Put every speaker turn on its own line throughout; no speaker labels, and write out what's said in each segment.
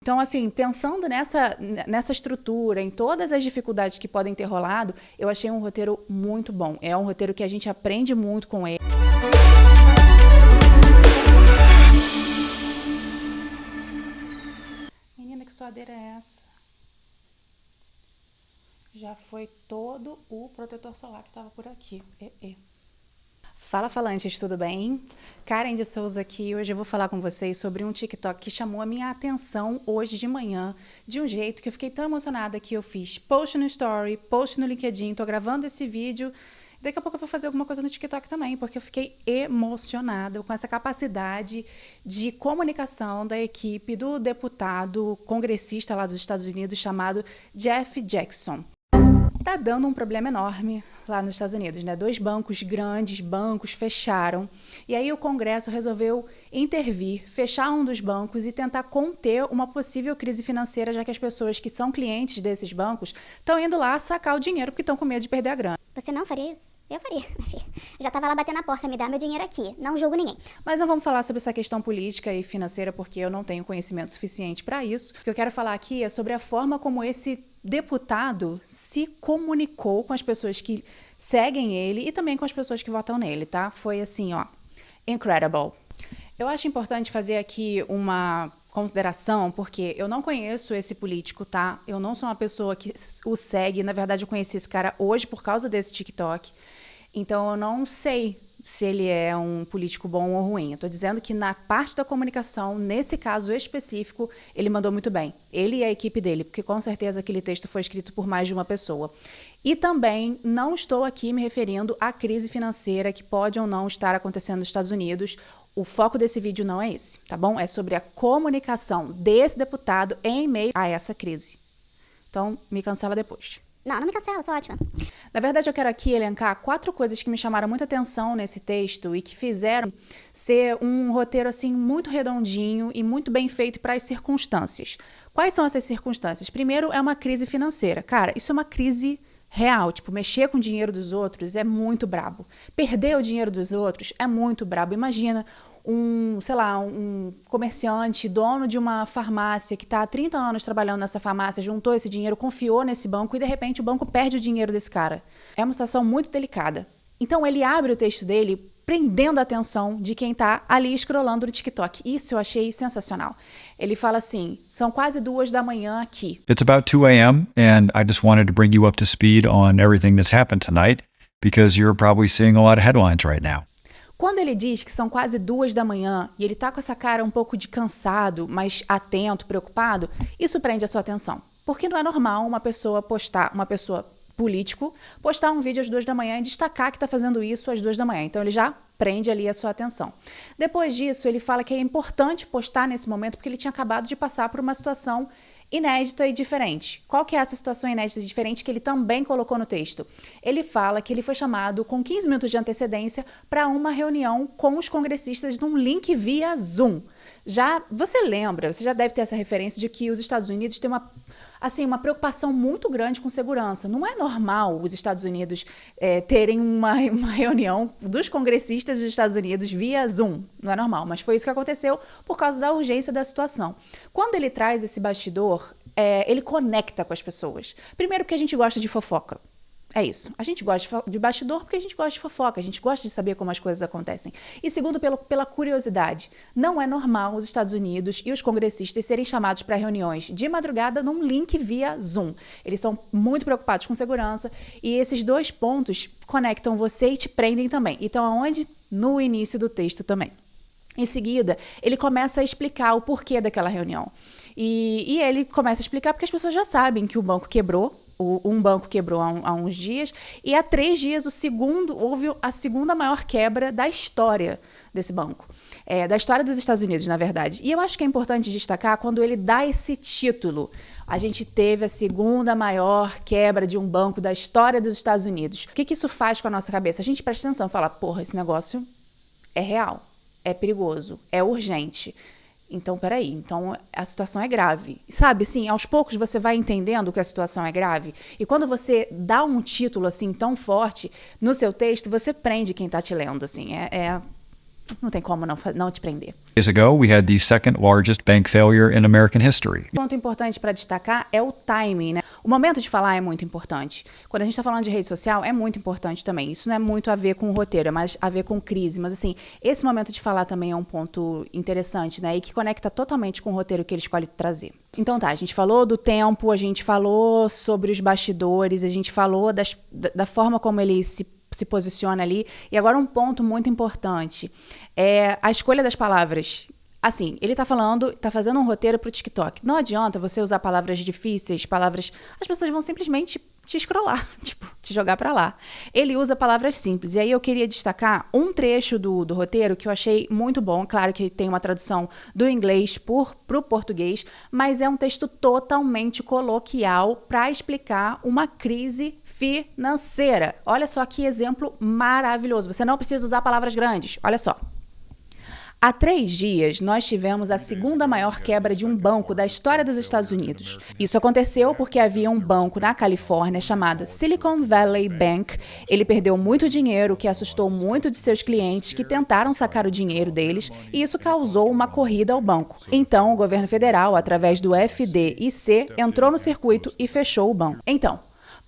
Então, assim, pensando nessa estrutura, em todas as dificuldades que podem ter rolado, eu achei um roteiro muito bom. É um roteiro que a gente aprende muito com ele. Menina, que suadeira é essa? Já foi todo o protetor solar que estava por aqui. Fala, falantes, tudo bem? Karen de Souza aqui. Hoje eu vou falar com vocês sobre um TikTok que chamou a minha atenção hoje de manhã, de um jeito que eu fiquei tão emocionada que eu fiz post no Story, post no LinkedIn, tô gravando esse vídeo. Daqui a pouco eu vou fazer alguma coisa no TikTok também, porque eu fiquei emocionada com essa capacidade de comunicação da equipe do deputado congressista lá dos Estados Unidos chamado Jeff Jackson. Tá dando um problema enorme lá nos Estados Unidos, né? 2 bancos grandes, bancos fecharam, e aí o Congresso resolveu intervir, fechar um dos bancos e tentar conter uma possível crise financeira, já que as pessoas que são clientes desses bancos estão indo lá sacar o dinheiro porque estão com medo de perder a grana.
Você não faria isso? Eu faria, minha filha. Já tava lá batendo na porta, me dá meu dinheiro aqui, não julgo ninguém.
Mas não vamos falar sobre essa questão política e financeira, porque eu não tenho conhecimento suficiente para isso. O que eu quero falar aqui é sobre a forma como esse deputado se comunicou com as pessoas que seguem ele e também com as pessoas que votam nele, tá? Foi assim, ó, incredible. Eu acho importante fazer aqui uma consideração, porque eu não conheço esse político, tá? Eu não sou uma pessoa que o segue, na verdade eu conheci esse cara hoje por causa desse TikTok, então eu não sei se ele é um político bom ou ruim. Eu tô dizendo que na parte da comunicação, nesse caso específico, ele mandou muito bem. Ele e a equipe dele, porque com certeza aquele texto foi escrito por mais de uma pessoa. E também não estou aqui me referindo à crise financeira que pode ou não estar acontecendo nos Estados Unidos. O foco desse vídeo não é esse, tá bom? É sobre a comunicação desse deputado em meio a essa crise. Então, me cancela depois.
Não me cancela, sou ótima.
Na verdade, eu quero aqui elencar 4 coisas que me chamaram muita atenção nesse texto e que fizeram ser um roteiro assim muito redondinho e muito bem feito para as circunstâncias. Quais são essas circunstâncias? Primeiro, é uma crise financeira. Cara, isso é uma crise real, tipo, mexer com o dinheiro dos outros é muito brabo. Perder o dinheiro dos outros é muito brabo. Imagina um comerciante, dono de uma farmácia que está há 30 anos trabalhando nessa farmácia, juntou esse dinheiro, confiou nesse banco e de repente o banco perde o dinheiro desse cara. É uma situação muito delicada. Então ele abre o texto dele prendendo a atenção de quem está ali scrollando no TikTok. Isso eu achei sensacional. Ele fala assim, são quase 2 da manhã aqui.
It's about 2 a.m. and I just wanted to bring you up to speed on everything that's happened tonight because you're probably seeing a lot of headlines right now.
Quando ele diz que são quase 2 da manhã e ele tá com essa cara um pouco de cansado, mas atento, preocupado, isso prende a sua atenção. Porque não é normal uma pessoa político, postar um vídeo às 2 da manhã e destacar que está fazendo isso às 2 da manhã. Então ele já prende ali a sua atenção. Depois disso, ele fala que é importante postar nesse momento porque ele tinha acabado de passar por uma situação inédita e diferente. Qual que é essa situação inédita e diferente que ele também colocou no texto? Ele fala que ele foi chamado com 15 minutos de antecedência para uma reunião com os congressistas num link via Zoom. Você já deve ter essa referência de que os Estados Unidos têm uma preocupação muito grande com segurança. Não é normal os Estados Unidos terem uma reunião dos congressistas dos Estados Unidos via Zoom. Não é normal, mas foi isso que aconteceu por causa da urgência da situação. Quando ele traz esse bastidor, ele conecta com as pessoas. Primeiro porque a gente gosta de fofoca. É isso. A gente gosta de bastidor porque a gente gosta de fofoca, a gente gosta de saber como as coisas acontecem. E segundo, pela curiosidade. Não é normal os Estados Unidos e os congressistas serem chamados para reuniões de madrugada num link via Zoom. Eles são muito preocupados com segurança e esses 2 pontos conectam você e te prendem também. Então, aonde? No início do texto também. Em seguida, ele começa a explicar o porquê daquela reunião. E ele começa a explicar porque as pessoas já sabem que o banco quebrou. Um banco quebrou há uns dias e há 3 dias houve a segunda maior quebra da história desse banco. Da história dos Estados Unidos, na verdade. E eu acho que é importante destacar quando ele dá esse título. A gente teve a segunda maior quebra de um banco da história dos Estados Unidos. O que isso faz com a nossa cabeça? A gente presta atenção e fala, porra, esse negócio é real, é perigoso, é urgente. Então, peraí, então a situação é grave. Sabe, assim, aos poucos você vai entendendo que a situação é grave. E quando você dá um título, assim, tão forte no seu texto, você prende quem tá te lendo, assim. não tem como não te prender.
Years ago, we had the second largest bank failure in American history.
Um ponto importante para destacar é o timing, né? O momento de falar é muito importante. Quando a gente está falando de rede social, é muito importante também. Isso não é muito a ver com o roteiro, é mais a ver com crise. Mas, assim, esse momento de falar também é um ponto interessante, né? E que conecta totalmente com o roteiro que ele escolhe trazer. Então tá, a gente falou do tempo, a gente falou sobre os bastidores, a gente falou da forma como ele se posiciona ali. E agora um ponto muito importante é a escolha das palavras. Assim, ele tá fazendo um roteiro pro TikTok. Não adianta você usar palavras difíceis, as pessoas vão simplesmente te scrollar, tipo, te jogar pra lá. Ele usa palavras simples. E aí eu queria destacar um trecho do roteiro que eu achei muito bom. Claro que tem uma tradução do inglês pro português, mas é um texto totalmente coloquial para explicar uma crise financeira. Olha só que exemplo maravilhoso. Você não precisa usar palavras grandes. Olha só. Há 3 dias, nós tivemos a segunda maior quebra de um banco da história dos Estados Unidos. Isso aconteceu porque havia um banco na Califórnia chamado Silicon Valley Bank. Ele perdeu muito dinheiro, o que assustou muito de seus clientes que tentaram sacar o dinheiro deles, e isso causou uma corrida ao banco. Então, o governo federal, através do FDIC, entrou no circuito e fechou o banco. Então,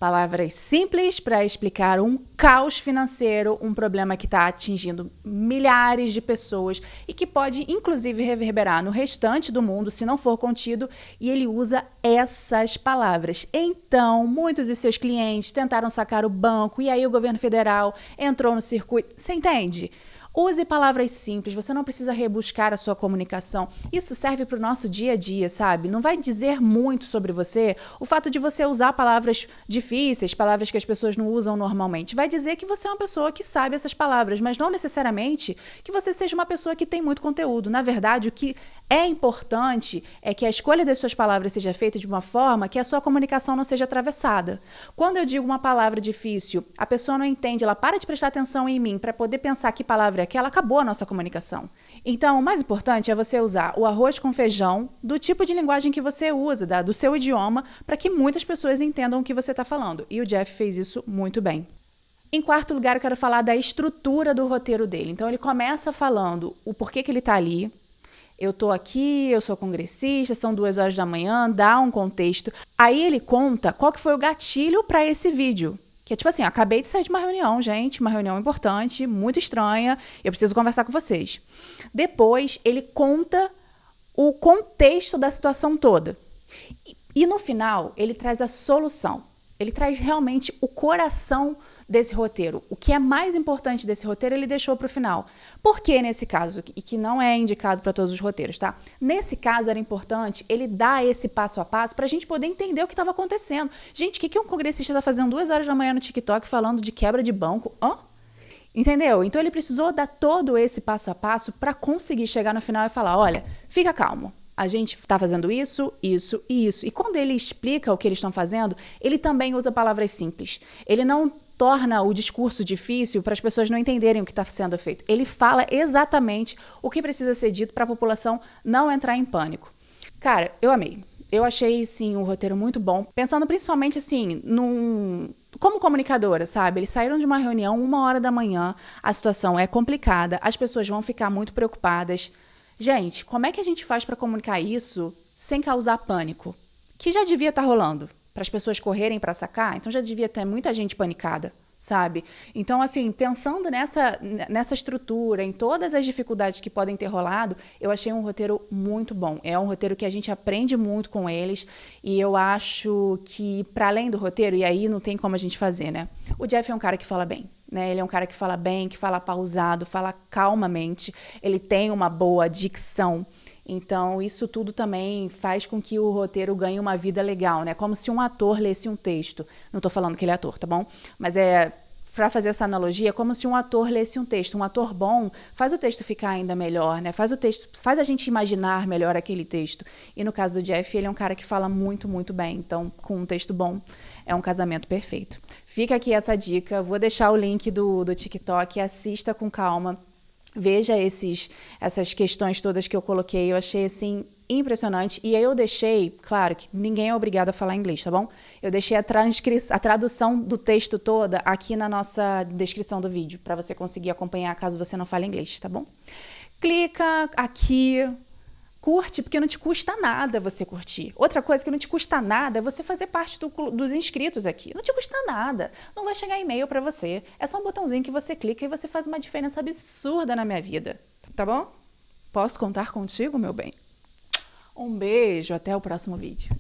palavras simples para explicar um caos financeiro, um problema que está atingindo milhares de pessoas e que pode, inclusive, reverberar no restante do mundo se não for contido, e ele usa essas palavras. Então, muitos de seus clientes tentaram sacar o banco e aí o governo federal entrou no circuito. Você entende? Use palavras simples, você não precisa rebuscar a sua comunicação. Isso serve para o nosso dia a dia, sabe? Não vai dizer muito sobre você o fato de você usar palavras difíceis, palavras que as pessoas não usam normalmente. Vai dizer que você é uma pessoa que sabe essas palavras, mas não necessariamente que você seja uma pessoa que tem muito conteúdo. Na verdade, o que é importante é que a escolha das suas palavras seja feita de uma forma que a sua comunicação não seja atravessada. Quando eu digo uma palavra difícil, a pessoa não entende, ela para de prestar atenção em mim para poder pensar que palavra é aquela, acabou a nossa comunicação. Então, o mais importante é você usar o arroz com feijão do tipo de linguagem que você usa, do seu idioma, para que muitas pessoas entendam o que você está falando. E o Jeff fez isso muito bem. Em quarto lugar, eu quero falar da estrutura do roteiro dele. Então, ele começa falando o porquê que ele está ali. Eu tô aqui, eu sou congressista, são 2 horas da manhã, dá um contexto. Aí ele conta qual que foi o gatilho para esse vídeo. Que é tipo assim, acabei de sair de uma reunião, gente, uma reunião importante, muito estranha, eu preciso conversar com vocês. Depois, ele conta o contexto da situação toda. E no final, ele traz a solução. Ele traz realmente o coração desse roteiro. O que é mais importante desse roteiro, ele deixou para o final. Por que nesse caso? E que não é indicado para todos os roteiros, tá? Nesse caso, era importante ele dar esse passo a passo para a gente poder entender o que estava acontecendo. Gente, o que um congressista está fazendo 2 horas da manhã no TikTok falando de quebra de banco? Hã? Entendeu? Então, ele precisou dar todo esse passo a passo para conseguir chegar no final e falar, olha, fica calmo. A gente está fazendo isso, isso e isso. E quando ele explica o que eles estão fazendo, ele também usa palavras simples. Ele não torna o discurso difícil para as pessoas não entenderem o que está sendo feito. Ele fala exatamente o que precisa ser dito para a população não entrar em pânico. Cara, eu amei. Eu achei, sim, um roteiro muito bom. Pensando principalmente, assim, como comunicadora, sabe? Eles saíram de uma reunião 1 hora da manhã, a situação é complicada, as pessoas vão ficar muito preocupadas. Gente, como é que a gente faz para comunicar isso sem causar pânico? Que já devia estar rolando. Para as pessoas correrem para sacar, então já devia ter muita gente panicada, sabe? Então, assim, pensando nessa estrutura, em todas as dificuldades que podem ter rolado, eu achei um roteiro muito bom. É um roteiro que a gente aprende muito com eles, e eu acho que, para além do roteiro, e aí não tem como a gente fazer, né? O Jeff é um cara que fala bem. Né? Ele é um cara que fala bem, que fala pausado, fala calmamente, ele tem uma boa dicção. Então, isso tudo também faz com que o roteiro ganhe uma vida legal, né? Como se um ator lesse um texto. Não estou falando que ele é ator, tá bom? Mas para fazer essa analogia, é como se um ator lesse um texto. Um ator bom faz o texto ficar ainda melhor, né? Faz a gente imaginar melhor aquele texto. E no caso do Jeff, ele é um cara que fala muito, muito bem. Então, com um texto bom, é um casamento perfeito. Fica aqui essa dica. Vou deixar o link do TikTok. Assista com calma. Veja essas questões todas que eu coloquei. Eu achei, assim, impressionante. E aí eu deixei, claro que ninguém é obrigado a falar inglês, tá bom? Eu deixei a tradução do texto toda aqui na nossa descrição do vídeo, para você conseguir acompanhar caso você não fale inglês, tá bom? Clica aqui, curte, porque não te custa nada você curtir. Outra coisa que não te custa nada é você fazer parte dos inscritos aqui. Não te custa nada. Não vai chegar e-mail para você. É só um botãozinho que você clica e você faz uma diferença absurda na minha vida. Tá bom? Posso contar contigo, meu bem? Um beijo, até o próximo vídeo.